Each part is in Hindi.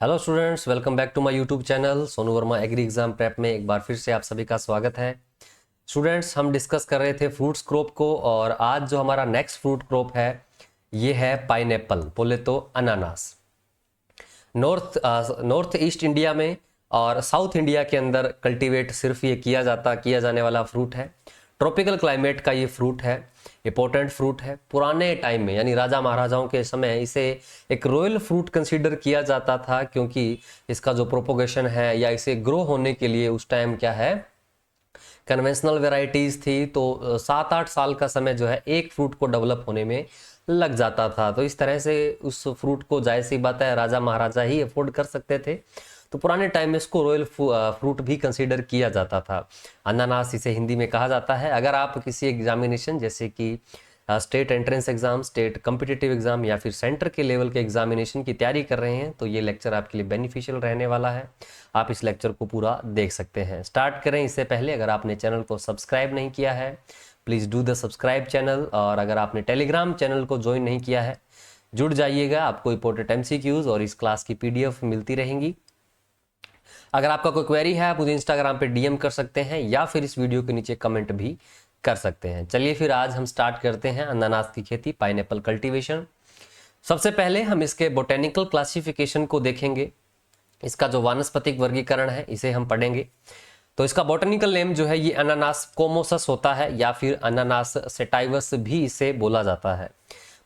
Hello students, welcome back to my YouTube channel Sonu Verma agri exam prep में एक बार फिर से आप सभी का स्वागत है। स्टूडेंट्स, हम डिस्कस कर रहे थे फ्रूट्स क्रॉप को और आज जो हमारा नेक्स्ट फ्रूट क्रॉप है ये है पाइनएप्पल, बोले तो अनानास। नॉर्थ ईस्ट इंडिया में और साउथ इंडिया के अंदर कल्टीवेट सिर्फ ये किया जाने वाला फ्रूट है। ट्रॉपिकल क्लाइमेट का ये फ्रूट है, इंपॉर्टेंट फ्रूट है। पुराने टाइम में यानी राजा महाराजाओं के समय इसे एक रॉयल फ्रूट कंसीडर किया जाता था, क्योंकि इसका जो प्रोपोगेशन है या इसे ग्रो होने के लिए उस टाइम क्या है, कन्वेंशनल वेराइटीज थी। तो 7-8 साल का समय जो है एक फ्रूट को डेवलप होने में लग जाता था। तो इस तरह से उस फ्रूट को जाहिर सी बात है राजा महाराजा ही अफोर्ड कर सकते थे। तो पुराने टाइम में इसको रॉयल फ्रूट भी कंसीडर किया जाता था। अनानास इसे हिंदी में कहा जाता है। अगर आप किसी एग्जामिनेशन जैसे कि state entrance exam, state competitive exam या फिर सेंटर के लेवल के एग्जामिनेशन की तैयारी कर रहे हैं तो ये लेक्चर आपके लिए बेनिफिशियल रहने वाला है। आप इस लेक्चर को पूरा देख सकते हैं। स्टार्ट करें इससे पहले अगर आपने चैनल को सब्सक्राइब नहीं किया है, please do the subscribe channel. और अगर आपने टेलीग्राम चैनल को ज्वाइन नहीं किया है, जुड़ जाइएगा। आपको इंपॉर्टेंट MCQs और इस क्लास की PDF मिलती रहेंगी। अगर आपका कोई क्वेरी है आप मुझे इंस्टाग्राम पे DM कर सकते हैं या फिर इस वीडियो के नीचे कमेंट भी कर सकते हैं। चलिए फिर आज हम स्टार्ट करते हैं अनानास की खेती, पाइनएप्पल कल्टीवेशन। सबसे पहले हम इसके बोटेनिकल क्लासिफिकेशन को देखेंगे। इसका जो वानस्पतिक वर्गीकरण है इसे हम पढ़ेंगे। तो इसका बोटेनिकल नेम जो है ये अनानास कोमोसस होता है या फिर अनानास सेटाइवस भी इसे बोला जाता है।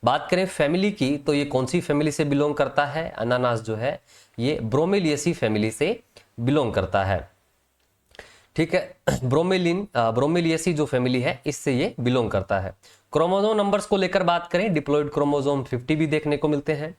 बात करें फैमिली की तो ये कौन सी फैमिली से बिलोंग करता है? अनानास जो है ये ब्रोमेलिएसी फैमिली से बिलोंग करता है। ठीक है, ब्रोमेलिएसी जो फैमिली है इससे ये बिलोंग करता है। क्रोमोसोम नंबर्स को लेकर बात करें, डिप्लॉइड क्रोमोसोम 50 भी देखने को मिलते हैं,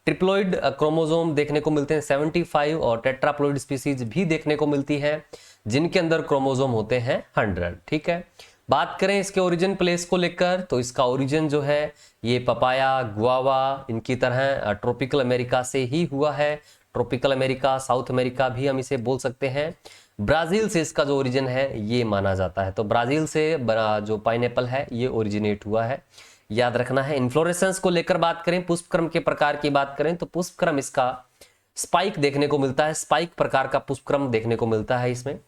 ट्रिप्लॉइड क्रोमोसोम देखने को मिलते हैं 75 और टेट्राप्लॉइड स्पीसीज भी देखने को मिलती है जिनके अंदर क्रोमोसोम होते हैं 100। ठीक है, बात करें इसके ओरिजिन प्लेस को लेकर तो इसका ओरिजिन जो है ये पपाया, गुआवा इनकी तरह ट्रॉपिकल अमेरिका से ही हुआ है। ट्रॉपिकल अमेरिका, साउथ अमेरिका भी हम इसे बोल सकते हैं। ब्राजील से इसका जो ओरिजिन है ये माना जाता है। तो ब्राजील से जो पाइनएप्पल है ये ओरिजिनेट हुआ है, याद रखना है। इन्फ्लोरेसेंस को लेकर बात करें, पुष्पक्रम के प्रकार की बात करें तो पुष्पक्रम इसका स्पाइक देखने को मिलता है, स्पाइक प्रकार का पुष्पक्रम देखने को मिलता है इसमें।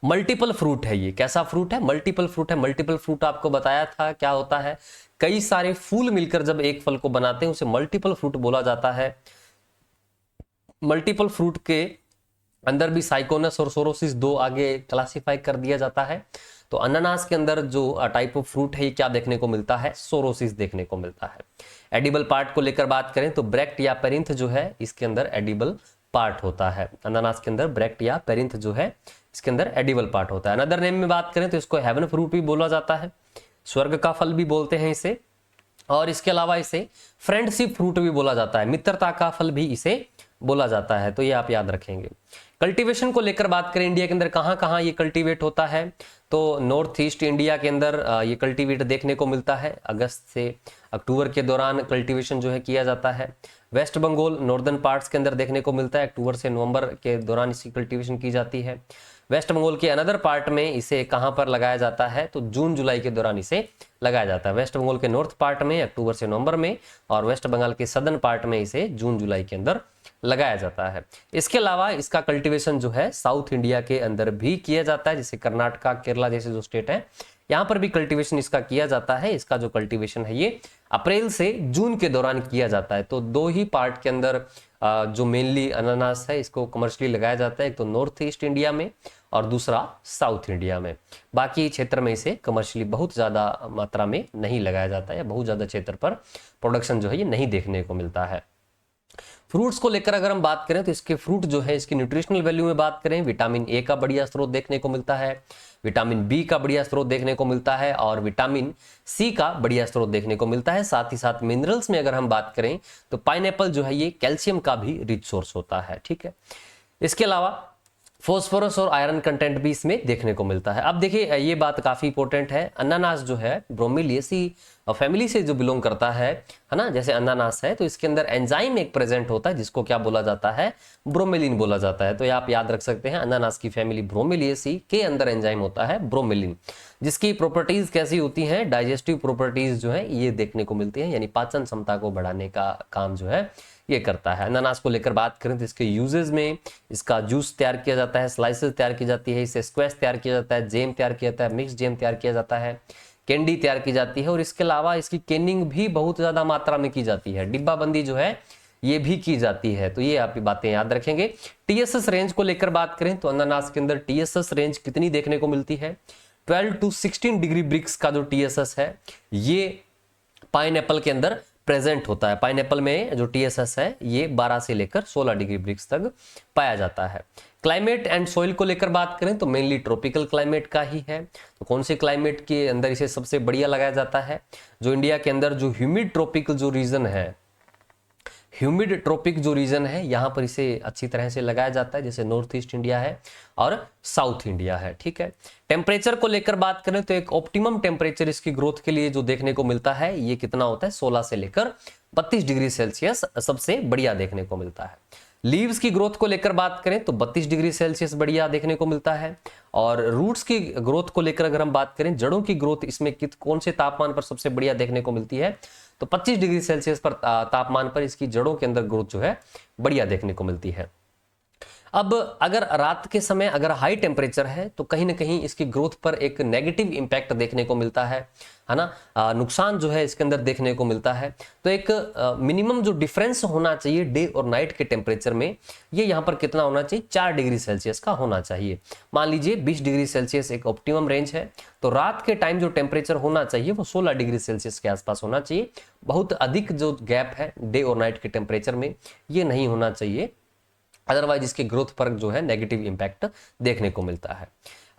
मल्टीपल फ्रूट है, ये कैसा फ्रूट है? मल्टीपल फ्रूट है। मल्टीपल फ्रूट आपको बताया था क्या होता है, कई सारे फूल मिलकर जब एक फल को बनाते हैं उसे मल्टीपल फ्रूट बोला जाता है। मल्टीपल फ्रूट के अंदर भी साइकोनस और सोरोसिस दो आगे क्लासिफाई कर दिया जाता है। तो अनानास के अंदर जो टाइप ऑफ फ्रूट है ये क्या देखने को मिलता है? सोरोसिस देखने को मिलता है। एडिबल पार्ट को लेकर बात करें तो ब्रेक्ट या पेरिंथ जो है इसके अंदर एडिबल पार्ट होता है। अनानास के अंदर ब्रेक्ट या पेरिंथ जो है इसके अंदर एडिबल पार्ट होता है। अनदर नेम में बात करें तो इसको हेवन फ्रूट भी बोला जाता है, स्वर्ग का फल भी बोलते हैं इसे। और इसके अलावा इसे फ्रेंडशिप फ्रूट भी बोला जाता है, मित्रता का फल भी इसे बोला जाता है। तो ये आप याद रखेंगे। कल्टीवेशन को लेकर बात करें, इंडिया के अंदर कहाँ कहाँ ये कल्टीवेट होता है तो नॉर्थ ईस्ट इंडिया के अंदर ये कल्टीवेट देखने को मिलता है। अगस्त से अक्टूबर के दौरान कल्टीवेशन जो है किया जाता है। वेस्ट बंगाल नॉर्दर्न पार्ट्स के अंदर देखने को मिलता है, अक्टूबर से नवंबर के दौरान इसकी कल्टीवेशन की जाती है। वेस्ट बंगाल के अनदर पार्ट में इसे कहाँ पर लगाया जाता है तो जून जुलाई के दौरान इसे लगाया जाता है। वेस्ट बंगाल के नॉर्थ पार्ट में अक्टूबर से नवंबर में और वेस्ट बंगाल के सदर्न पार्ट में इसे जून जुलाई के अंदर लगाया जाता है। इसके अलावा इसका कल्टीवेशन जो है साउथ इंडिया के अंदर भी किया जाता है, जैसे कर्नाटका, केरला जैसे जो स्टेट है यहाँ पर भी कल्टीवेशन इसका किया जाता है। इसका जो कल्टीवेशन है ये अप्रैल से जून के दौरान किया जाता है। तो दो ही पार्ट के अंदर जो मेनली अनानास है इसको कमर्शियली लगाया जाता है, एक तो नॉर्थ ईस्ट इंडिया में और दूसरा साउथ इंडिया में। बाकी क्षेत्र में इसे कमर्शियली बहुत ज़्यादा मात्रा में नहीं लगाया जाता है, या बहुत ज़्यादा क्षेत्र पर प्रोडक्शन जो है ये नहीं देखने को मिलता है। फ्रूट्स को लेकर अगर हम बात करें तो इसके फ्रूट जो है इसकी न्यूट्रिशनल वैल्यू में बात करें, विटामिन ए का बढ़िया स्रोत देखने को मिलता है, विटामिन बी का बढ़िया स्रोत देखने को मिलता है और विटामिन सी का बढ़िया स्रोत देखने को मिलता है। साथ ही साथ मिनरल्स में अगर हम बात करें तो पाइनएप्पल जो है ये कैल्शियम का भी रिच सोर्स होता है। ठीक है, इसके अलावा फॉस्फोरस और आयरन कंटेंट भी इसमें देखने को मिलता है। अब देखिए ये बात काफी इंपॉर्टेंट है, अनानास जो है ब्रोमेलिएसी फैमिली से जो बिलोंग करता है ना, जैसे अनानास है तो इसके अंदर एंजाइम एक प्रेजेंट होता है जिसको क्या बोला जाता है? ब्रोमेलिन बोला जाता है। तो ये आप याद रख सकते हैं, अनानास की फैमिली ब्रोमेलिएसी के अंदर एंजाइम होता है ब्रोमेलिन, जिसकी प्रॉपर्टीज कैसी होती हैं? डाइजेस्टिव प्रॉपर्टीज जो है ये देखने को मिलती है, यानी पाचन क्षमता को बढ़ाने का काम जो है ये करता है। अनानास को लेकर बात करें तो इसके यूजेस में इसका जूस तैयार किया जाता है, स्लाइसेस तैयार की जाती है, इसे स्क्वैश तैयार किया जाता है, जेम तैयार किया जाता है, मिक्स जेम तैयार किया जाता है, कैंडी तैयार की जाती है और इसके अलावा इसकी कैनिंग भी बहुत ज्यादा मात्रा में की जाती है, डिब्बाबंदी जो है ये भी की जाती है। तो ये आप बातें याद रखेंगे। टीएसएस रेंज को लेकर बात करें तो अनानास के अंदर टीएसएस रेंज कितनी देखने को मिलती है? 12 to 16 डिग्री ब्रिक्स का जो टीएसएस है ये पाइनएप्पल के अंदर प्रेजेंट होता है। पाइनएप्पल में जो टीएसएस है ये 12 से लेकर 16 डिग्री ब्रिक्स तक पाया जाता है। क्लाइमेट एंड सॉइल को लेकर बात करें तो मेनली ट्रॉपिकल क्लाइमेट का ही है। तो कौन से क्लाइमेट के अंदर इसे सबसे बढ़िया लगाया जाता है? जो इंडिया के अंदर जो ह्यूमिड ट्रॉपिकल जो रीजन है, ह्यूमिड ट्रॉपिक जो रीजन है यहां पर इसे अच्छी तरह से लगाया जाता है, जैसे नॉर्थ ईस्ट इंडिया है और साउथ इंडिया है। ठीक है। टेम्परेचर को लेकर बात करें तो एक ऑप्टिमम टेम्परेचर इसकी ग्रोथ के लिए जो देखने को मिलता है ये कितना होता है? 16 से लेकर 32 डिग्री सेल्सियस सबसे बढ़िया देखने को मिलता है। लीव्स की ग्रोथ को लेकर बात करें तो 32 डिग्री सेल्सियस बढ़िया देखने को मिलता है। और रूट्स की ग्रोथ को लेकर अगर हम बात करें, जड़ों की ग्रोथ इसमें कौन से तापमान पर सबसे बढ़िया देखने को मिलती है? तो 25 डिग्री सेल्सियस पर तापमान पर इसकी जड़ों के अंदर ग्रोथ जो है बढ़िया देखने को मिलती है। अब अगर रात के समय अगर हाई टेम्परेचर है तो कहीं ना कहीं इसकी ग्रोथ पर एक नेगेटिव इंपैक्ट देखने को मिलता है ना, नुकसान जो है इसके अंदर देखने को मिलता है। तो एक मिनिमम जो डिफरेंस होना चाहिए डे और नाइट के टेम्परेचर में, ये यहाँ पर कितना होना चाहिए? 4 डिग्री सेल्सियस का होना चाहिए। मान लीजिए 20 डिग्री सेल्सियस एक ऑप्टिमम रेंज है, तो रात के टाइम जो टेम्परेचर होना चाहिए वो 16 डिग्री सेल्सियस के आसपास होना चाहिए। बहुत अधिक जो गैप है डे और नाइट के टेम्परेचर में ये नहीं होना चाहिए, अदरवाइज इसके ग्रोथ पर जो है नेगेटिव इंपैक्ट देखने को मिलता है।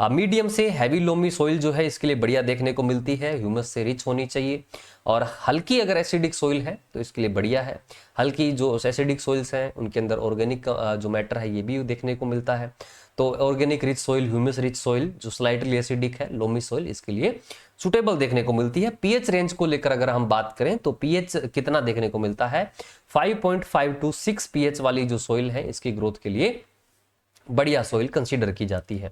मीडियम से हैवी लोमी सॉइल जो है इसके लिए बढ़िया देखने को मिलती है, ह्यूमस से रिच होनी चाहिए। और हल्की अगर एसिडिक सॉइल है तो इसके लिए बढ़िया है। हल्की जो एसिडिक सॉइल्स हैं उनके अंदर ऑर्गेनिक जो मैटर है ये भी देखने को मिलता है। तो organic rich soil, humus rich soil जो स्लाइटली एसिडिक है, लोमी सॉइल, इसके लिए सुटेबल देखने को मिलती है। पीएच रेंज को लेकर अगर हम बात करें तो पीएच कितना देखने को मिलता है? 5.5 to 6 पीएच वाली जो सॉइल है इसकी ग्रोथ के लिए बढ़िया सॉइल कंसीडर की जाती है।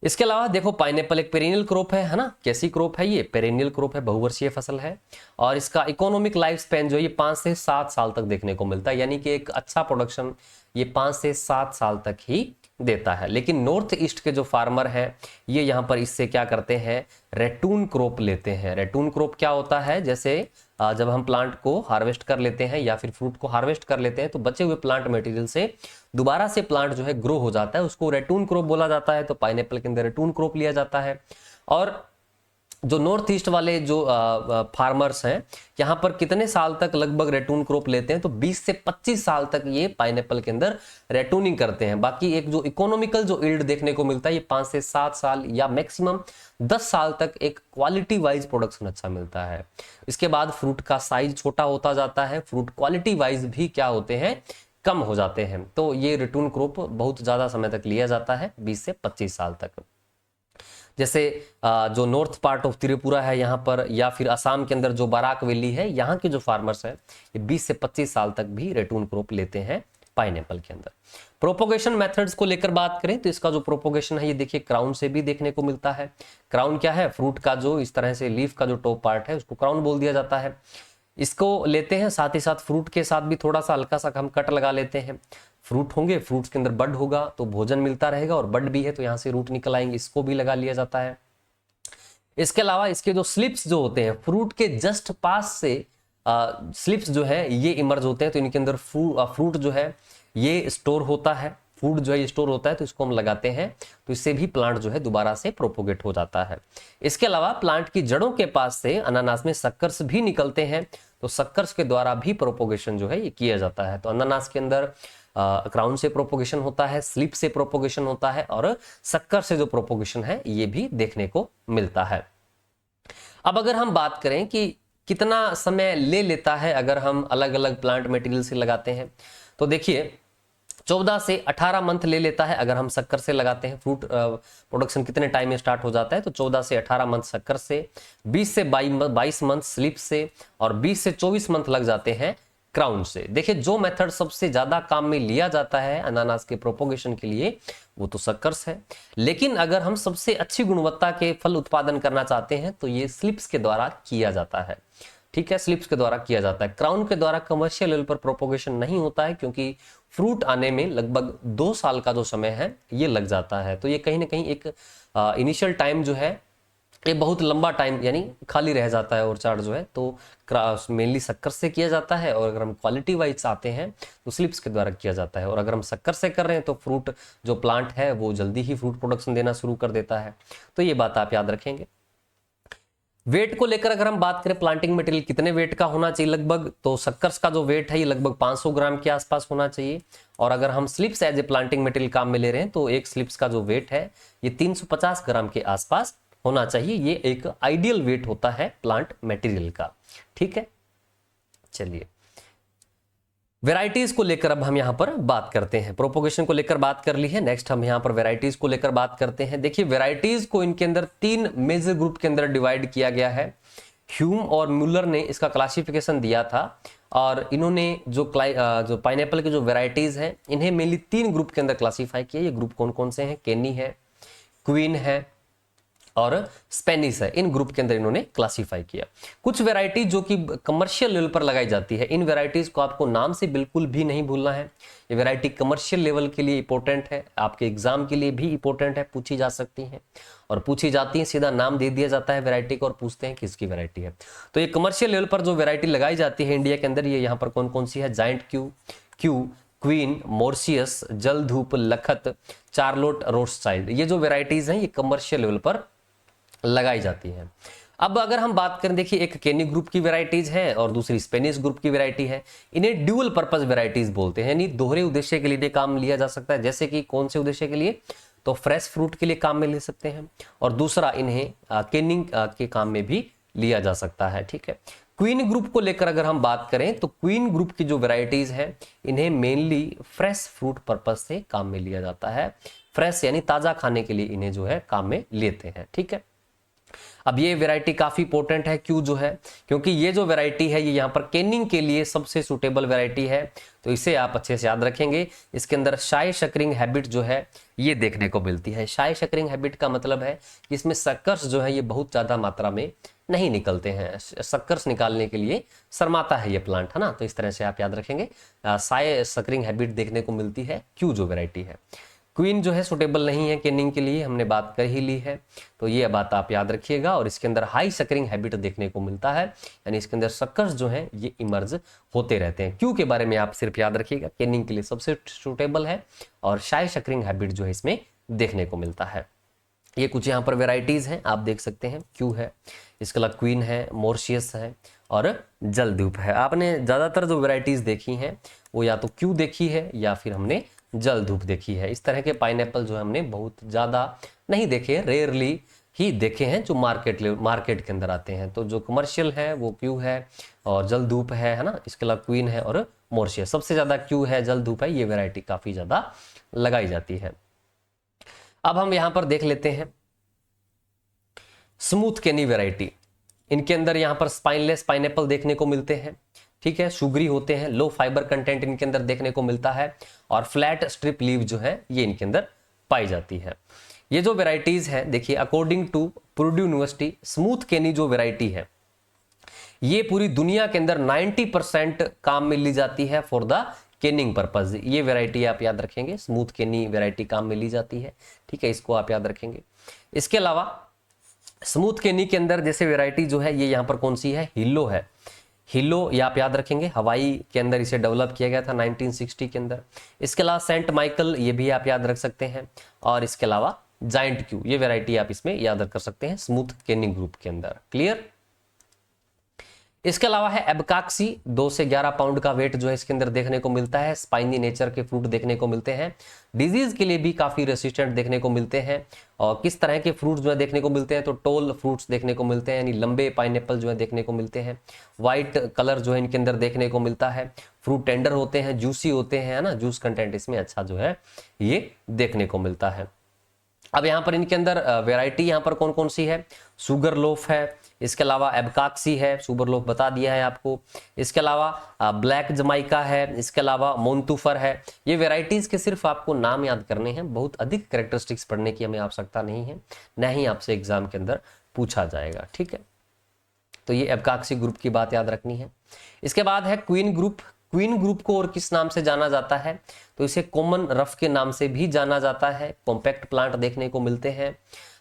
इसके अलावा देखो पाइनएप्पल एक पेरेनियल क्रॉप है ना। कैसी क्रॉप है ये? पेरेनियल क्रॉप है, बहुवर्षीय फसल है। और इसका इकोनॉमिक लाइफ स्पैन जो है ये 5 से 7 साल तक देखने को मिलता है, यानी कि एक अच्छा प्रोडक्शन ये 5 से 7 साल तक ही देता है। लेकिन नॉर्थ ईस्ट के जो फार्मर हैं ये यहाँ पर इससे क्या करते हैं? रेटून क्रॉप लेते हैं। रेटून क्रॉप क्या होता है? जैसे जब हम प्लांट को हार्वेस्ट कर लेते हैं या फिर फ्रूट को हार्वेस्ट कर लेते हैं तो बचे हुए प्लांट मटेरियल से दोबारा से प्लांट जो है ग्रो हो जाता है, उसको रेटून क्रॉप बोला जाता है। तो पाइनएप्पल के अंदर रेटून क्रॉप लिया जाता है। और जो नॉर्थ ईस्ट वाले जो फार्मर्स हैं यहाँ पर कितने साल तक लगभग रेटून क्रॉप लेते हैं? तो 20 से 25 साल तक ये पाइनएप्पल के अंदर रेटूनिंग करते हैं। बाकी एक जो इकोनॉमिकल जो यील्ड देखने को मिलता है ये 5 से 7 साल या मैक्सिमम 10 साल तक एक क्वालिटी वाइज प्रोडक्शन अच्छा मिलता है। इसके बाद फ्रूट का साइज छोटा होता जाता है, फ्रूट क्वालिटी वाइज भी क्या होते हैं? कम हो जाते हैं। तो ये रेटून क्रॉप बहुत ज्यादा समय तक लिया जाता है, 20 से 25 साल तक। जैसे जो नॉर्थ पार्ट ऑफ त्रिपुरा है यहाँ पर, या फिर असम के अंदर जो बराक वैली है, यहाँ के जो फार्मर्स हैं ये 20 से 25 साल तक भी रेटून क्रॉप लेते हैं पाइनएप्पल के अंदर। प्रोपोगेशन मेथड्स को लेकर बात करें तो इसका जो प्रोपोगेशन है ये देखिए क्राउन से भी देखने को मिलता है। क्राउन क्या है? फ्रूट का जो इस तरह से लीफ का जो टॉप पार्ट है उसको क्राउन बोल दिया जाता है। इसको लेते हैं, साथ ही साथ फ्रूट के साथ भी थोड़ा सा हल्का सा हम कट लगा लेते हैं। फ्रूट होंगे, फ्रूट्स के अंदर बड होगा तो भोजन मिलता रहेगा, और बड भी है तो यहाँ से रूट निकल आएंगे, इसको भी लगा लिया जाता है। इसके अलावा इसके जो स्लिप्स जो होते हैं फ्रूट के जस्ट पास से स्लिप्स जो है ये इमर्ज होते हैं, तो इनके अंदर फ्रूट जो है ये स्टोर होता है, फूड जो है स्टोर होता है, तो इसको हम लगाते हैं तो इससे भी प्लांट जो है दोबारा से प्रोपोगेट हो जाता है। इसके अलावा प्लांट की जड़ों के पास से अनानास में सक्कर्स भी निकलते हैं, तो सक्कर्स के द्वारा भी प्रोपोगेशन जो है ये किया जाता है। तो अनानास के अंदर क्राउन से प्रोपोगेशन होता है, स्लिप से प्रोपोगेशन होता है, और सक्कर से जो प्रोपोगेशन है ये भी देखने को मिलता है। अब अगर हम बात करें कि कितना समय ले लेता है अगर हम अलग अलग प्लांट मटेरियल से लगाते हैं, तो देखिए 14 से 18 मंथ ले लेता है अगर हम शक्कर से लगाते हैं। फ्रूट प्रोडक्शन कितने टाइम में स्टार्ट हो जाता है? तो 14 से 18 मंथ शक्कर से, 20 से 22 मंथ स्लिप से, और 20 से 24 मंथ लग जाते हैं क्राउन से। देखिए जो मेथड सबसे ज्यादा काम में लिया जाता है अनानास के प्रोपोगेशन के लिए वो तो सक्कर्स है, लेकिन अगर हम सबसे अच्छी गुणवत्ता के फल उत्पादन करना चाहते हैं तो ये स्लिप्स के द्वारा किया जाता है। ठीक है, स्लिप्स के द्वारा किया जाता है। क्राउन के द्वारा कमर्शियल लेवल पर प्रोपोगेशन नहीं होता है, क्योंकि फ्रूट आने में लगभग 2 साल का जो समय है ये लग जाता है। तो ये कहीं ना कहीं एक इनिशियल टाइम जो है ये बहुत लंबा टाइम यानी खाली रह जाता है। ऑर्चार्ड जो है तो मेनली शक्कर से किया जाता है, और अगर हम क्वालिटी वाइज आते हैं तो स्लिप्स के द्वारा किया जाता है। और अगर हम शक्कर से कर रहे हैं तो फ्रूट जो प्लांट है वो जल्दी ही फ्रूट प्रोडक्शन देना शुरू कर देता है। तो ये बात आप याद रखेंगे। वेट को लेकर अगर हम बात करें, प्लांटिंग मटेरियल कितने वेट का होना चाहिए लगभग, तो शक्कर्स का जो वेट है ये लगभग 500 ग्राम के आसपास होना चाहिए। और अगर हम slips as a planting material काम में ले रहे हैं तो एक स्लिप्स का जो वेट है ये 350 ग्राम के आसपास होना चाहिए। ये एक आइडियल वेट होता है प्लांट मटेरियल का। ठीक है, चलिए वेराइटीज को लेकर अब हम यहां पर बात करते हैं। प्रोपोगेशन को लेकर बात कर ली है, नेक्स्ट हम यहां पर वेराइटीज को लेकर बात करते हैं। देखिए वेराइटीज को इनके अंदर 3 मेजर ग्रुप के अंदर डिवाइड किया गया है। ह्यूम और म्यूलर ने इसका क्लासिफिकेशन दिया था, और इन्होंने जो पाइनएप्पल की जो वेराइटीज हैं इन्हें मेनली 3 ग्रुप के अंदर क्लासीफाई किया। ये ग्रुप कौन कौन से हैं? केनी है, क्वीन है और स्पेनिश है। इन ग्रुप के अंदर इन्होंने क्लासीफाई किया। कुछ वैरायटी जो कि कमर्शियल लेवल पर लगाई जाती है, इन वैरायटीज को आपको नाम से बिल्कुल भी नहीं भूलना है। ये वैरायटी कमर्शियल लेवल के लिए इंपॉर्टेंट है, आपके एग्जाम के लिए भी इंपॉर्टेंट है, पूछी जा सकती हैं और पूछी जाती है। सीधा नाम दे दिया जाता है वैरायटी को और पूछते हैं किसकी वैरायटी है। तो ये कमर्शियल लेवल पर जो वैरायटी लगाई जाती है इंडिया के अंदर, ये यहाँ पर कौन कौन सी है? Giant Kew, queen, Mauritius, Jaldhup, Lakhat, Charlotte, Rothschild. ये जो वैरायटीज हैं ये कमर्शियल लेवल पर लगाई जाती है। अब अगर हम बात करें, देखिए एक केनी ग्रुप की वैरायटीज है और दूसरी स्पेनिश ग्रुप की वैरायटी है। इन्हें ड्यूअल पर्पस वैरायटीज बोलते हैं, यानी दोहरे उद्देश्य के लिए काम लिया जा सकता है। जैसे कि कौन से उद्देश्य के लिए? तो फ्रेश फ्रूट के लिए काम में ले सकते हैं, और दूसरा इन्हें केनिंग के काम में भी लिया जा सकता है। ठीक है, क्वीन ग्रुप को लेकर अगर हम बात करें तो क्वीन ग्रुप की जो वैरायटीज है इन्हें मेनली फ्रेश फ्रूट पर्पस से काम में लिया जाता है। फ्रेश यानी ताजा खाने के लिए इन्हें जो है काम में लेते हैं। ठीक है, अब ये वैरायटी काफी इंपॉर्टेंट है, क्यों जो है, क्योंकि ये जो वैरायटी है ये यहाँ पर केनिंग के लिए सबसे सुटेबल वैरायटी है। तो इसे आप अच्छे से याद रखेंगे। इसके अंदर शाई शकरिंग हैबिट जो है ये देखने को मिलती है। शाई शकरिंग हैबिट का मतलब है कि इसमें शक्कर्स जो है ये बहुत ज्यादा मात्रा में नहीं निकलते हैं। शक्कर्स निकालने के लिए शर्माता है ये प्लांट, है ना। तो इस तरह से आप याद रखेंगे। शाई शकरिंग हैबिट देखने को मिलती है क्यों जो वैरायटी है। क्वीन जो है सुटेबल नहीं है केनिंग के लिए, हमने बात कर ही ली है, तो ये बात आप याद रखिएगा। और इसके अंदर हाई शकरिंग हैबिट देखने को मिलता है, यानी इसके अंदर शक्कर्स जो हैं ये इमर्ज होते रहते हैं। क्यों के बारे में आप सिर्फ याद रखिएगा, केनिंग के लिए सबसे सुटेबल है और शाई शकरिंग हैबिट जो है इसमें देखने को मिलता है। ये कुछ यहाँ पर वेराइटीज हैं, आप देख सकते हैं। क्यू है, इसके अलावा क्वीन है, मोर्शियस है और जलधूप है। आपने ज्यादातर जो वेराइटीज देखी हैं वो या तो क्यू देखी है या फिर हमने जलधूप देखी है। इस तरह के पाइनएप्पल जो हमने बहुत ज्यादा नहीं देखे, रेयरली ही देखे हैं जो मार्केट के अंदर आते हैं। तो जो कमर्शियल है वो क्यू है और जलधूप है ना। इसके अलावा क्वीन है और मोर्शियस। सबसे ज्यादा क्यू है, जलधूप है, ये वैरायटी काफी ज्यादा लगाई जाती है। अब हम यहां पर देख लेते हैं स्मूथ केनी वैरायटी। इनके अंदर यहां पर स्पाइनलेस पाइनएप्पल देखने को मिलते हैं। ठीक है, शुगरी होते हैं, लो फाइबर कंटेंट इनके अंदर देखने को मिलता है और फ्लैट स्ट्रिप लीव जो है ये इनके अंदर पाई जाती है। ये जो वेराइटीज है, देखिए अकॉर्डिंग टू पुर्ड्यू यूनिवर्सिटी, स्मूथ केनी जो वेराइटी है ये पूरी दुनिया के अंदर 90% काम में ली जाती है फॉर द केनिंग पर्पज। ये वेराइटी आप याद रखेंगे, स्मूथ केनी वेराइटी काम में ली जाती है। ठीक है, इसको आप याद रखेंगे। इसके अलावा स्मूथ केनी के अंदर जैसे वेराइटी जो है ये यहाँ पर कौन सी है? हिल्लो है। हिल्लो ये आप याद रखेंगे, हवाई के अंदर इसे डेवलप किया गया था 1960 के अंदर। इसके अलावा सेंट माइकल ये भी आप याद रख सकते हैं। और इसके अलावा जायंट क्यू, ये वैरायटी आप इसमें याद कर सकते हैं स्मूथ केनिंग ग्रुप के अंदर। क्लियर? इसके अलावा है एबकाक्सी, 2 से 11 पाउंड का वेट जो है इसके अंदर देखने को मिलता है। स्पाइनी नेचर के फ्रूट देखने को मिलते हैं, डिजीज के लिए भी काफी रेसिस्टेंट देखने को मिलते हैं। और किस तरह के फ्रूट्स जो है देखने को मिलते हैं? तो टोल फ्रूट्स देखने को मिलते हैं, यानी लंबे पाइनएप्पल जो है देखने को मिलते हैं। व्हाइट कलर जो है इनके अंदर देखने को मिलता है। फ्रूट टेंडर होते हैं, जूसी होते हैं, है ना, जूस कंटेंट इसमें अच्छा जो है ये देखने को मिलता है। अब यहाँ पर इनके अंदर वैरायटी यहाँ पर कौन कौन सी है? सुगर लोफ है, इसके अलावा एबकाक्सी है, सुगर लोफ बता दिया है आपको। इसके अलावा ब्लैक जमाइका है, इसके अलावा मोन्टूफर है। ये वैरायटीज के सिर्फ आपको नाम याद करने हैं, बहुत अधिक कैरेक्टरिस्टिक्स पढ़ने की हमें आवश्यकता नहीं है, न ही आपसे एग्जाम के अंदर पूछा जाएगा। ठीक है, तो ये एबकाक्सी ग्रुप की बात याद रखनी है। इसके बाद है क्वीन ग्रुप। क्वीन ग्रुप को और किस नाम से जाना जाता है, तो इसे कॉमन रफ के नाम से भी जाना जाता है। कॉम्पैक्ट प्लांट देखने को मिलते हैं,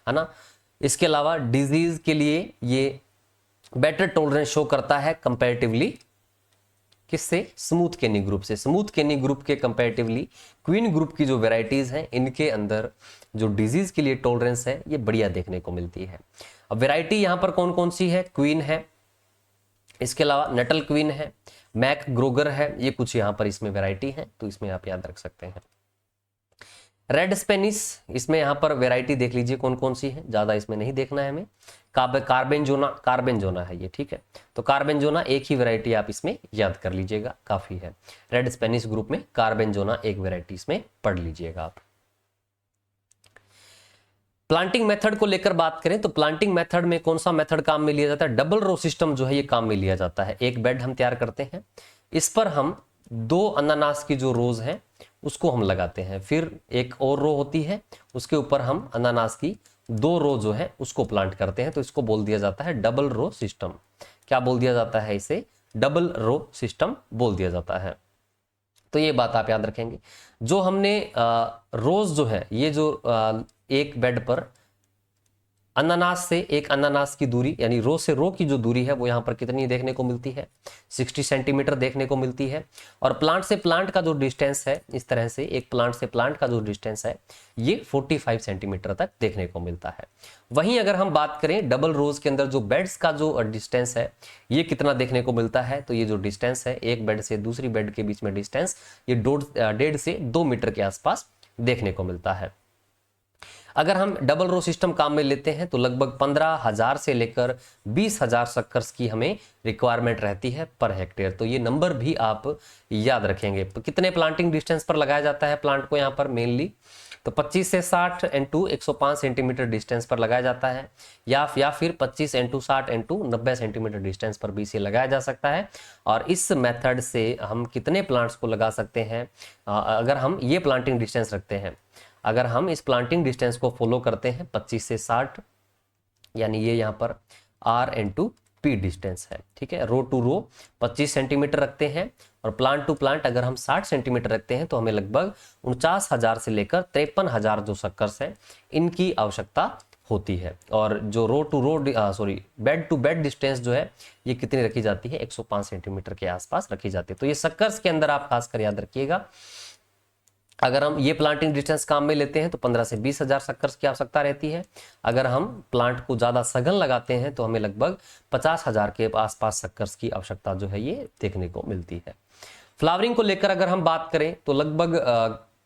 है ना। इसके अलावा डिजीज के लिए ये बेटर टॉलरेंस शो करता है कंपैरेटिवली किससे, स्मूथ केनी ग्रुप से। स्मूथ केनी ग्रुप के कंपैरेटिवली क्वीन ग्रुप की जो वेराइटीज हैं इनके अंदर जो डिजीज के लिए टॉलरेंस है ये बढ़िया देखने को मिलती है। अब वेराइटी यहां पर कौन कौन सी है, क्वीन है, इसके अलावा नटल क्वीन है, मैक ग्रोगर है, ये कुछ यहां पर इसमें वेराइटी है, तो इसमें आप याद रख सकते हैं। रेड स्पेनिश, इसमें यहां पर वेराइटी देख लीजिए कौन कौन सी है, ज्यादा इसमें नहीं देखना है हमें। कार्बेंजोना है ये, ठीक है। तो कार्बेंजोना एक ही वैरायटी आप इसमें याद कर लीजिएगा, काफी है। रेड स्पेनिश ग्रुप में कार्बेंजोना एक वैरायटी इसमें पढ़ लीजिएगा आप। प्लांटिंग मेथड को लेकर बात करें तो प्लांटिंग मेथड में कौन सा मेथड काम में लिया जाता है, डबल रो सिस्टम जो है ये काम में लिया जाता है। एक बेड हम तैयार करते हैं, इस पर हम 2 अनानास की जो रोज हैं उसको हम लगाते हैं, फिर एक और रो होती है उसके ऊपर हम अनानास की 2 रो जो है उसको प्लांट करते हैं, तो इसको बोल दिया जाता है डबल रो सिस्टम। क्या बोल दिया जाता है इसे, डबल रो सिस्टम बोल दिया जाता है। तो ये बात आप याद रखेंगे। जो हमने रोज जो है ये जो एक बेड पर अनानास से एक अनानास की दूरी यानी रो से रो की जो दूरी है वो यहाँ पर कितनी देखने को मिलती है, 60 सेंटीमीटर देखने को मिलती है। और प्लांट से प्लांट का जो डिस्टेंस है, इस तरह से एक प्लांट से प्लांट का जो डिस्टेंस है ये 45 सेंटीमीटर तक देखने को मिलता है। वहीं अगर हम बात करें डबल रोज के अंदर जो बेड्स का जो डिस्टेंस है ये कितना देखने को मिलता है, तो ये जो डिस्टेंस है एक बेड से दूसरी बेड के बीच में डिस्टेंस ये 1.5 से 2 मीटर के आसपास देखने को मिलता है। अगर हम डबल रो सिस्टम काम में लेते हैं तो लगभग 15,000 से लेकर 20,000 सक्कर्स की हमें रिक्वायरमेंट रहती है पर हेक्टेयर। तो ये नंबर भी आप याद रखेंगे। तो कितने प्लांटिंग डिस्टेंस पर लगाया जाता है प्लांट को यहाँ पर मेनली, तो 25 से 60 इंटू 105 सेंटीमीटर डिस्टेंस पर लगाया जाता है, या फिर 25 इंटू 60 इंटू 90 सेंटीमीटर डिस्टेंस पर भी इसे लगाया जा सकता है। और इस मेथड से हम कितने प्लांट्स को लगा सकते हैं, अगर हम ये प्लांटिंग डिस्टेंस रखते हैं, अगर हम इस प्लांटिंग डिस्टेंस को फॉलो करते हैं 25 से 60, यानी ये यहाँ पर R इंटू P डिस्टेंस है, ठीक है। रो टू रो 25 सेंटीमीटर रखते हैं और प्लांट टू प्लांट अगर हम 60 सेंटीमीटर रखते हैं तो हमें लगभग 49,000 से लेकर 53,000 जो सक्कर्स हैं इनकी आवश्यकता होती है। और जो row to row bed to bed distance जो है ये कितनी रखी जाती है, 105 सेंटीमीटर के आसपास रखी जाती है। तो ये सक्कर्स के अंदर आप खासकर याद रखिएगा। अगर हम ये प्लांटिंग डिस्टेंस काम में लेते हैं तो 15 से 20,000 सक्कर्स की आवश्यकता रहती है। अगर हम प्लांट को ज्यादा सघन लगाते हैं तो हमें लगभग 50,000 के आसपास सक्कर्स की आवश्यकता जो है ये देखने को मिलती है। फ्लावरिंग को लेकर अगर हम बात करें तो लगभग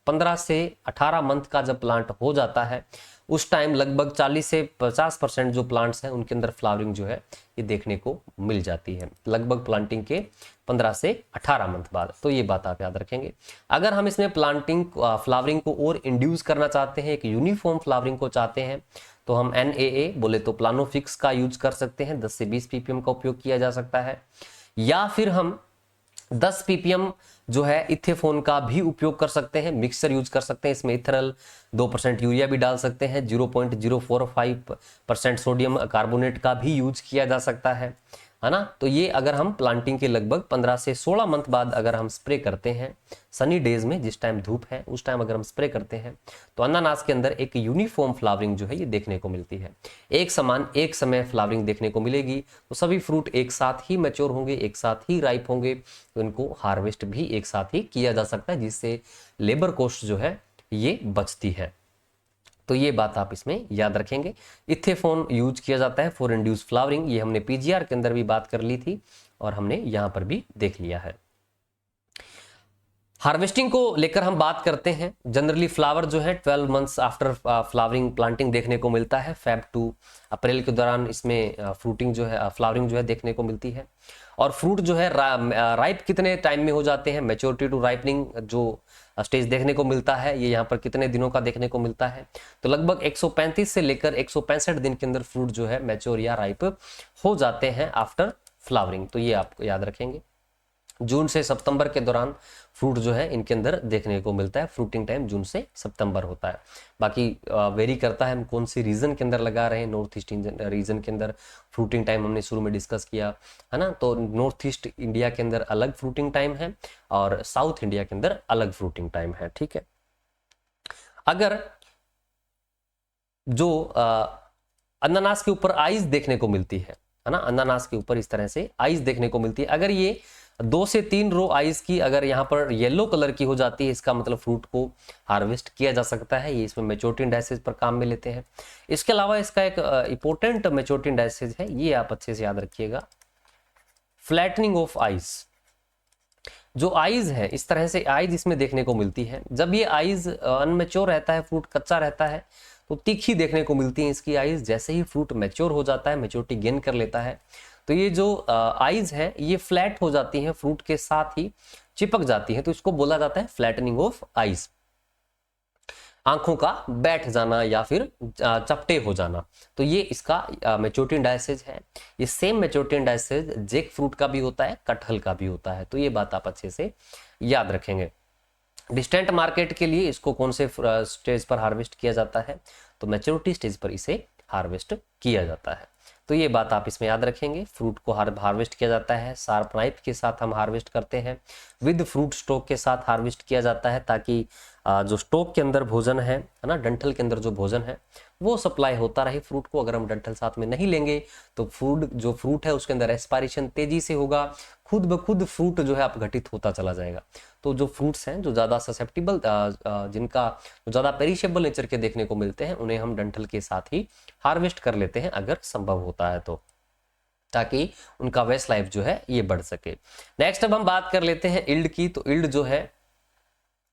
15 से 18 मंथ का जब प्लांट हो जाता है उस टाइम लगभग 40 से 50% जो प्लांट्स हैं उनके अंदर फ्लावरिंग जो है ये देखने को मिल जाती है, लगभग प्लांटिंग के 15 से 18 मंथ बाद। तो ये बात आप याद रखेंगे। अगर हम इसमें फ्लावरिंग को और इंड्यूस करना चाहते हैं, एक यूनिफॉर्म फ्लावरिंग को चाहते हैं, तो हम NAA बोले तो प्लानोफिक्स का यूज कर सकते हैं, 10 से 20 ppm का उपयोग किया जा सकता है। या फिर हम 10 ppm जो है इथेफोन का भी उपयोग कर सकते हैं, मिक्सचर यूज कर सकते हैं, इसमें इथेनॉल 2% यूरिया भी डाल सकते हैं, 0.045% सोडियम कार्बोनेट का भी यूज किया जा सकता है ना। तो ये अगर हम प्लांटिंग के लगभग 15 से 16 मंथ बाद अगर हम स्प्रे करते हैं सनी डेज में, जिस टाइम धूप है उस टाइम अगर हम स्प्रे करते हैं तो अनानास के अंदर एक यूनिफॉर्म फ्लावरिंग जो है ये देखने को मिलती है। एक समान एक समय फ्लावरिंग देखने को मिलेगी, तो सभी फ्रूट एक साथ ही मैच्योर होंगे, एक साथ ही राइप होंगे, तो इनको हार्वेस्ट भी एक साथ ही किया जा सकता है, जिससे लेबर कॉस्ट जो है ये बचती है। तो ये बात आप इसमें याद रखेंगे। इथेफोन यूज किया जाता है फॉर इंड्यूस फ्लावरिंग, ये हमने PGR के अंदर भी बात कर ली थी और हमने यहां पर भी देख लिया है। हार्वेस्टिंग को लेकर हम बात करते हैं। जनरली फ्लावर जो है 12 मंथ्स आफ्टर फ्लावरिंग प्लांटिंग देखने को मिलता है। Feb टू अप्रैल के दौरान इसमें फ्रूटिंग जो है फ्लावरिंग जो है देखने को मिलती है। और फ्रूट जो है राइप कितने टाइम में हो जाते हैं, मैच्योरिटी टू राइपनिंग जो स्टेज देखने को मिलता है ये यहाँ पर कितने दिनों का देखने को मिलता है, तो लगभग 135 से लेकर 165 दिन के अंदर फ्रूट जो है मैच्योर या राइप हो जाते हैं आफ्टर फ्लावरिंग। तो ये आप याद रखेंगे। जून से सितंबर के दौरान फ्रूट जो है इनके अंदर देखने को मिलता है। फ्रूटिंग टाइम जून से सितंबर होता है। बाकी वेरी करता है हम कौन सी रीजन के अंदर लगा रहे हैं। नॉर्थ ईस्ट रीजन के अंदर फ्रूटिंग टाइम हमने शुरू में डिस्कस किया है ना। तो नॉर्थ ईस्ट इंडिया के अंदर अलग फ्रूटिंग टाइम है और साउथ इंडिया के अंदर अलग फ्रूटिंग टाइम है। ठीक है, अगर जो अनानास के ऊपर आइस देखने को मिलती है ना, अनानास के ऊपर इस तरह से आइस देखने को मिलती है, अगर ये 2 से 3 रो आइस की अगर यहाँ पर येलो कलर की हो जाती है, इसका मतलब फ्रूट को हार्वेस्ट किया जा सकता है। ये इसमें मैच्योरिटी इंडाइसेस पर काम में लेते हैं। इसके अलावा इसका एक इंपॉर्टेंट मैच्योरिटी इंडाइसेस है, ये आप अच्छे से याद रखिएगा, फ्लैटनिंग ऑफ आइस। जो आइज है, इस तरह से आइज इसमें देखने को मिलती है। जब ये आइज अनमेच्योर रहता है, फ्रूट कच्चा रहता है, तो तीखी देखने को मिलती है इसकी आइज। जैसे ही फ्रूट मैच्योर हो जाता है, मैच्योरिटी गेन कर लेता है, तो ये जो आइज है ये फ्लैट हो जाती है, फ्रूट के साथ ही चिपक जाती है, तो इसको बोला जाता है फ्लैटनिंग ऑफ आइज। आंखों का बैठ जाना या फिर चपटे हो जाना, तो ये इसका मैच्योरिटी इंडाइसेस है। ये same maturity indices jackfruit का भी होता है, कटहल का भी होता है। तो ये बात आप अच्छे से याद रखेंगे। डिस्टेंट मार्केट के लिए इसको कौन से स्टेज पर हार्वेस्ट किया जाता है, तो मैच्योरिटी स्टेज पर इसे हार्वेस्ट किया जाता है। तो ये बात आप इसमें याद रखेंगे। फ्रूट को हार्वेस्ट किया जाता है, शार्प नाइफ के साथ हम हार्वेस्ट करते हैं, विद फ्रूट स्टॉक के साथ हार्वेस्ट किया जाता है, ताकि जो स्टॉक के अंदर भोजन है ना, डंठल के अंदर जो भोजन है वो सप्लाई होता रहे फ्रूट को। अगर हम डंठल साथ में नहीं लेंगे तो जो फ्रूट है उसके अंदर एस्पायरेशन तेजी से होगा, खुद ब खुद फ्रूट जो है अपघटित होता चला जाएगा। तो जो फ्रूट्स हैं जो ज़्यादा ससेप्टिबल, जिनका ज़्यादा पेरिशेबल नेचर के देखने को मिलते हैं, उन्हें हम डंठल के साथ ही हार्वेस्ट कर लेते हैं अगर संभव होता है तो, ताकि उनका वेस्ट लाइफ जो है ये बढ़ सके। नेक्स्ट अब हम बात कर लेते हैं इल्ड की। तो इल्ड जो है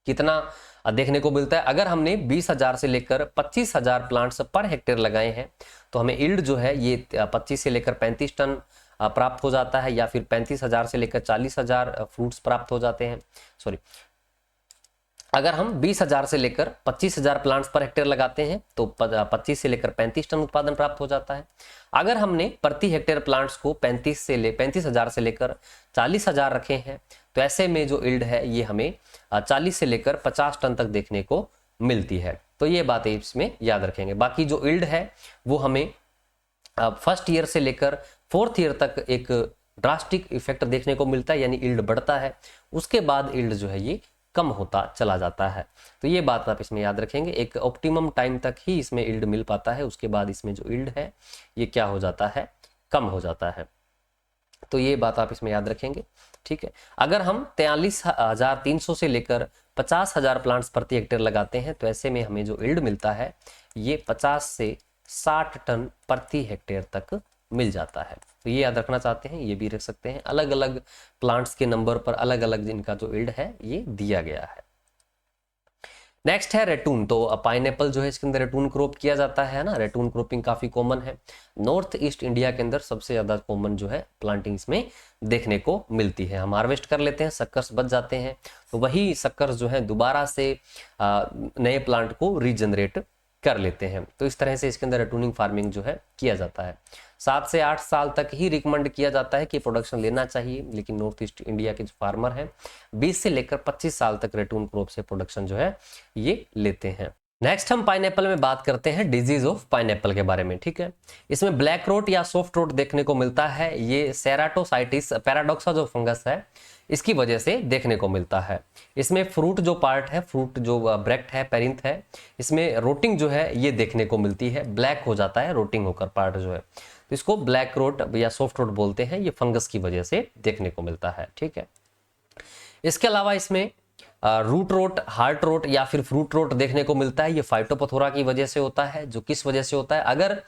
कितना देखने को मिलता है। अगर हमने 20,000 से लेकर 25,000 प्लांट्स पर हेक्टेयर लगाए हैं, तो हमें इल्ड जो है ये 25 से लेकर 35 टन प्राप्त हो जाता है, या फिर 35,000 से लेकर 40,000 फ्रूट्स प्राप्त हो जाते हैं। सॉरी, अगर हम 20,000 से लेकर 25,000 प्लांट्स पर हेक्टेयर लगाते हैं तो 25 से लेकर 35 टन उत्पादन प्राप्त हो जाता है। अगर हमने प्रति हेक्टेयर प्लांट्स को 35,000 से लेकर 40,000 रखे हैं, तो ऐसे में जो इल्ड है ये हमें 40 से लेकर 50 टन तक देखने को मिलती है। तो ये बातें इसमें याद रखेंगे। बाकी जो इल्ड है वो हमें फर्स्ट ईयर से लेकर 4th ईयर तक एक ड्रास्टिक इफेक्ट देखने को मिलता है, यानी इल्ड बढ़ता है, उसके बाद इल्ड जो है ये कम होता चला जाता है। तो ये बात आप इसमें याद रखेंगे। एक ऑप्टिमम टाइम तक ही इसमें इल्ड मिल पाता है, उसके बाद इसमें जो इल्ड है ये क्या हो जाता है, कम हो जाता है। तो ये बात आप इसमें याद रखेंगे। ठीक है, अगर हम 43,300 से लेकर 50,000 प्लांट्स प्रति हेक्टेयर लगाते हैं, तो ऐसे में हमें जो इल्ड मिलता है ये 50 से 60 टन प्रति हेक्टेयर तक मिल जाता है। तो ये याद रखना चाहते हैं, ये भी रख सकते हैं। अलग अलग प्लांट्स के नंबर पर अलग अलग जिनका जो इल्ड है ये दिया गया है। नेक्स्ट है रेटून। तो पाइनएप्पल जो है इसके अंदर रेटून क्रॉप किया जाता है ना। रेटून क्रॉपिंग काफी कॉमन है, नॉर्थ ईस्ट इंडिया के अंदर सबसे ज्यादा कॉमन जो है प्लांटिंग्स में देखने को मिलती है। हम हार्वेस्ट कर लेते हैं, सक्कर्स बच जाते हैं, तो वही सक्कर्स जो है दोबारा से नए प्लांट को रीजनरेट कर लेते हैं। तो इस तरह से इसके अंदर रेटूनिंग फार्मिंग जो है किया जाता है। 7 से 8 साल तक ही रिकमेंड किया जाता है कि प्रोडक्शन लेना चाहिए, लेकिन नॉर्थ ईस्ट इंडिया के जो फार्मर हैं 20 से लेकर 25 साल तक रेटून क्रॉप से प्रोडक्शन जो है ये लेते हैं। नेक्स्ट हम पाइनएप्पल में बात करते हैं डिजीज ऑफ पाइनएप्पल के बारे में। ठीक है, इसमें ब्लैक रोट या सॉफ्ट रोट देखने को मिलता है। ये सेराटोसाइटिस पैराडोक्सा जो फंगस है इसकी वजह से देखने को मिलता है। इसमें फ्रूट जो पार्ट है, फ्रूट जो ब्रैक्ट है, पेरिंथ है, इसमें रोटिंग जो है ये देखने को मिलती है, ब्लैक हो जाता है रोटिंग होकर पार्ट जो है, तो इसको ब्लैक रोट या सॉफ्ट रोट बोलते हैं। ये फंगस की वजह से देखने को मिलता है। ठीक है, इसके अलावा इसमें रूट रोट, हार्ट रोट या फिर फ्रूट रोट देखने को मिलता है। ये फाइटोपथोरा की वजह से होता है। जो किस वजह से होता है, अगर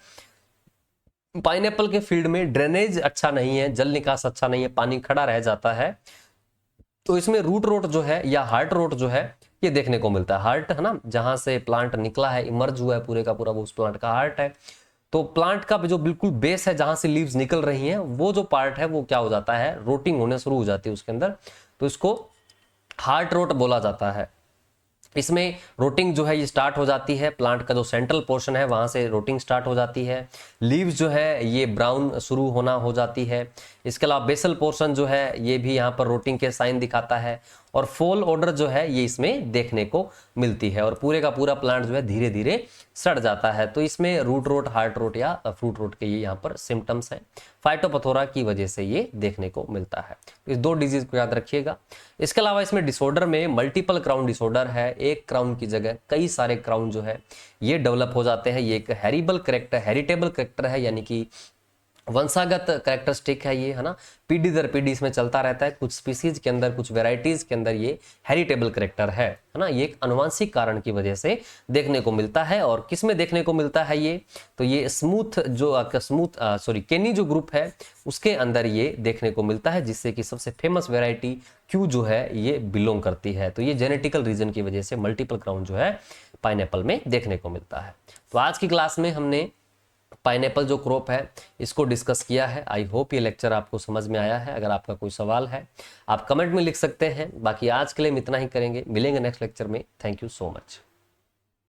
पाइनएप्पल के फील्ड में ड्रेनेज अच्छा नहीं है, जल निकास अच्छा नहीं है, पानी खड़ा रह जाता है, तो इसमें रूट रोट जो है या हार्ट रोट जो है ये देखने को मिलता है। हार्ट है ना, जहां से प्लांट निकला है, इमर्ज हुआ है पूरे का पूरा, वो उस प्लांट का हार्ट है। तो प्लांट का जो बिल्कुल बेस है, जहां से लीव्स निकल रही हैं, वो जो पार्ट है वो क्या हो जाता है, रोटिंग होने शुरू हो जाती है उसके अंदर, तो इसको हार्ट रोट बोला जाता है। इसमें रोटिंग जो है ये स्टार्ट हो जाती है, प्लांट का जो सेंट्रल पोर्शन है वहां से रोटिंग स्टार्ट हो जाती है। लीव्स जो है ये ब्राउन शुरू होना हो जाती है। इसके अलावा बेसल पोर्शन जो है ये भी यहाँ पर रोटिंग के साइन दिखाता है, और फॉल ऑर्डर जो है ये इसमें देखने को मिलती है, और पूरे का पूरा प्लांट जो है धीरे धीरे सड़ जाता है। तो इसमें रूट रोट, हार्ट रोट या फ्रूट रोट के ये यहाँ पर सिम्टम्स हैं। फाइटोपथोरा की वजह से ये देखने को मिलता है। इस 2 डिजीज को याद रखिएगा। इसके अलावा इसमें डिसऑर्डर में मल्टीपल क्राउन डिसऑर्डर है, एक क्राउन की जगह कई सारे क्राउन जो है ये डेवलप हो जाते हैं। ये एक हेरिटेबल करेक्टर है, यानी कि वंशागत कैरेक्टरिस्टिक है ये, है ना, पीढ़ी दर पीढ़ी इसमें चलता रहता है। कुछ स्पीसीज के अंदर, कुछ वेराइटीज के अंदर ये हेरिटेबल करेक्टर है ना। ये एक अनुवांशिक कारण की वजह से देखने को मिलता है। और किस में देखने को मिलता है ये, तो ये केनी जो ग्रुप है उसके अंदर ये देखने को मिलता है, जिससे कि सबसे फेमस वेराइटी क्यू जो है ये बिलोंग करती है। तो ये जेनेटिकल रीजन की वजह से मल्टीपल क्राउन जो है पाइनएप्पल में देखने को मिलता है। तो आज की क्लास में हमने पाइनएप्पल जो क्रॉप है इसको डिस्कस किया है। आई होप ये लेक्चर आपको समझ में आया है। अगर आपका कोई सवाल है आप कमेंट में लिख सकते हैं। बाकी आज के लिए हम इतना ही करेंगे, मिलेंगे नेक्स्ट लेक्चर में। Thank you so much.